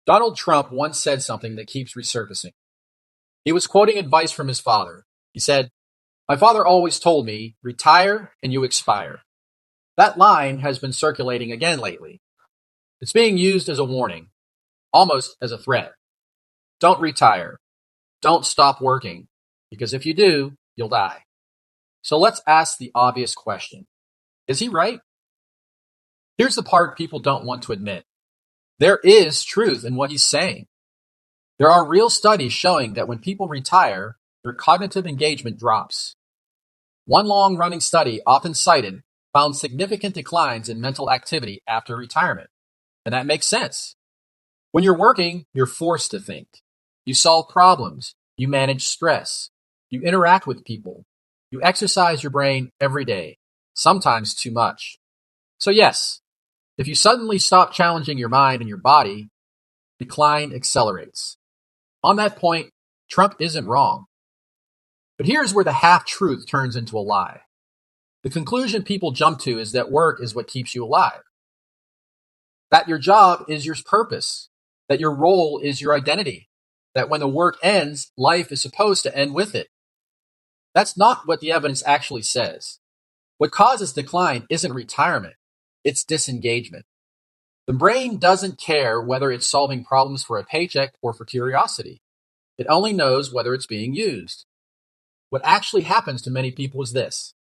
Donald Trump once said something that keeps resurfacing. He was quoting advice from his father. He said, "My father always told me, retire and you expire." That line has been circulating again lately. It's being used as a warning, almost as a threat. Don't retire. Don't stop working, because if you do, you'll die. So let's ask the obvious question. Is he right? Here's the part people don't want to admit. There is truth in what he's saying. There are real studies showing that when people retire, their cognitive engagement drops. One long-running study, often cited, found significant declines in mental activity after retirement. And that makes sense. When you're working, you're forced to think. You solve problems. You manage stress. You interact with people. You exercise your brain every day, sometimes too much. So yes, if you suddenly stop challenging your mind and your body, decline accelerates. On that point, Trump isn't wrong. But here's where the half-truth turns into a lie. The conclusion people jump to is that work is what keeps you alive. That your job is your purpose. That your role is your identity. That when the work ends, life is supposed to end with it. That's not what the evidence actually says. What causes decline isn't retirement. It's disengagement. The brain doesn't care whether it's solving problems for a paycheck or for curiosity. It only knows whether it's being used. What actually happens to many people is this.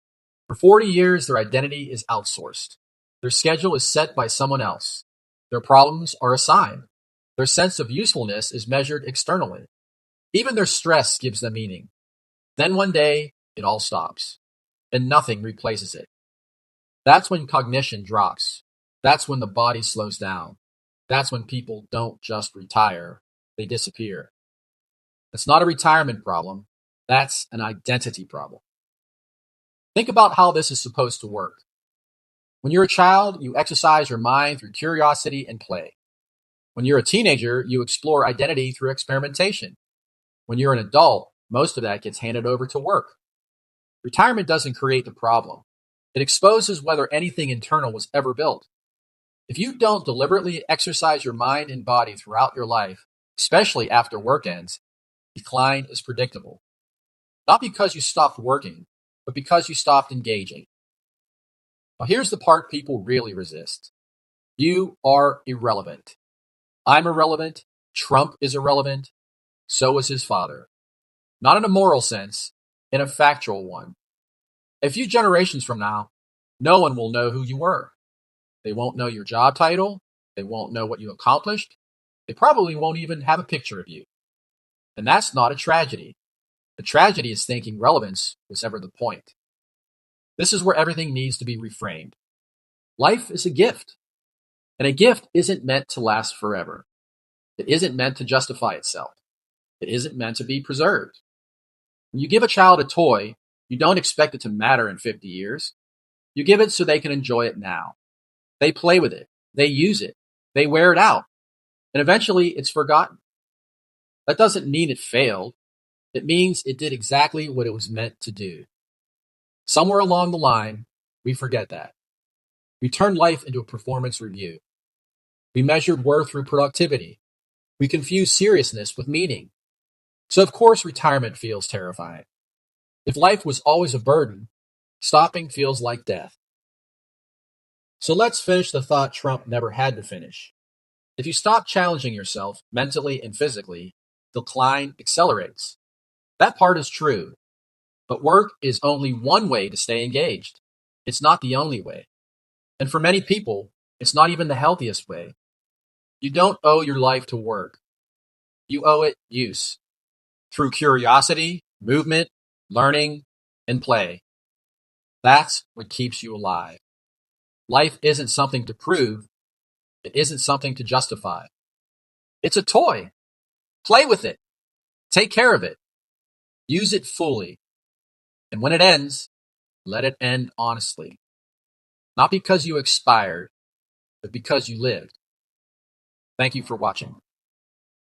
For 40 years, their identity is outsourced. Their schedule is set by someone else. Their problems are assigned. Their sense of usefulness is measured externally. Even their stress gives them meaning. Then one day, it all stops, and nothing replaces it. That's when cognition drops. That's when the body slows down. That's when people don't just retire, they disappear. That's not a retirement problem. That's an identity problem. Think about how this is supposed to work. When you're a child, you exercise your mind through curiosity and play. When you're a teenager, you explore identity through experimentation. When you're an adult, most of that gets handed over to work. Retirement doesn't create the problem. It exposes whether anything internal was ever built. If you don't deliberately exercise your mind and body throughout your life, especially after work ends, decline is predictable. Not because you stopped working, but because you stopped engaging. Now here's the part people really resist. You are irrelevant. I'm irrelevant. Trump is irrelevant. So is his father. Not in a moral sense, in a factual one. A few generations from now, no one will know who you were. They won't know your job title. They won't know what you accomplished. They probably won't even have a picture of you. And that's not a tragedy. The tragedy is thinking relevance was ever the point. This is where everything needs to be reframed. Life is a gift. And a gift isn't meant to last forever. It isn't meant to justify itself. It isn't meant to be preserved. When you give a child a toy, you don't expect it to matter in 50 years. You give it so they can enjoy it now. They play with it. They use it. They wear it out. And eventually it's forgotten. That doesn't mean it failed. It means it did exactly what it was meant to do. Somewhere along the line, we forget that. We turn life into a performance review. We measured worth through productivity. We confuse seriousness with meaning. So of course retirement feels terrifying. If life was always a burden, stopping feels like death. So let's finish the thought Trump never had to finish. If you stop challenging yourself mentally and physically, decline accelerates. That part is true. But work is only one way to stay engaged. It's not the only way. And for many people, it's not even the healthiest way. You don't owe your life to work. You owe it use. Through curiosity, movement, learning, and play. That's what keeps you alive. Life isn't something to prove. It isn't something to justify. It's a toy. Play with it. Take care of it. Use it fully. And when it ends, let it end honestly. Not because you expired, but because you lived. Thank you for watching.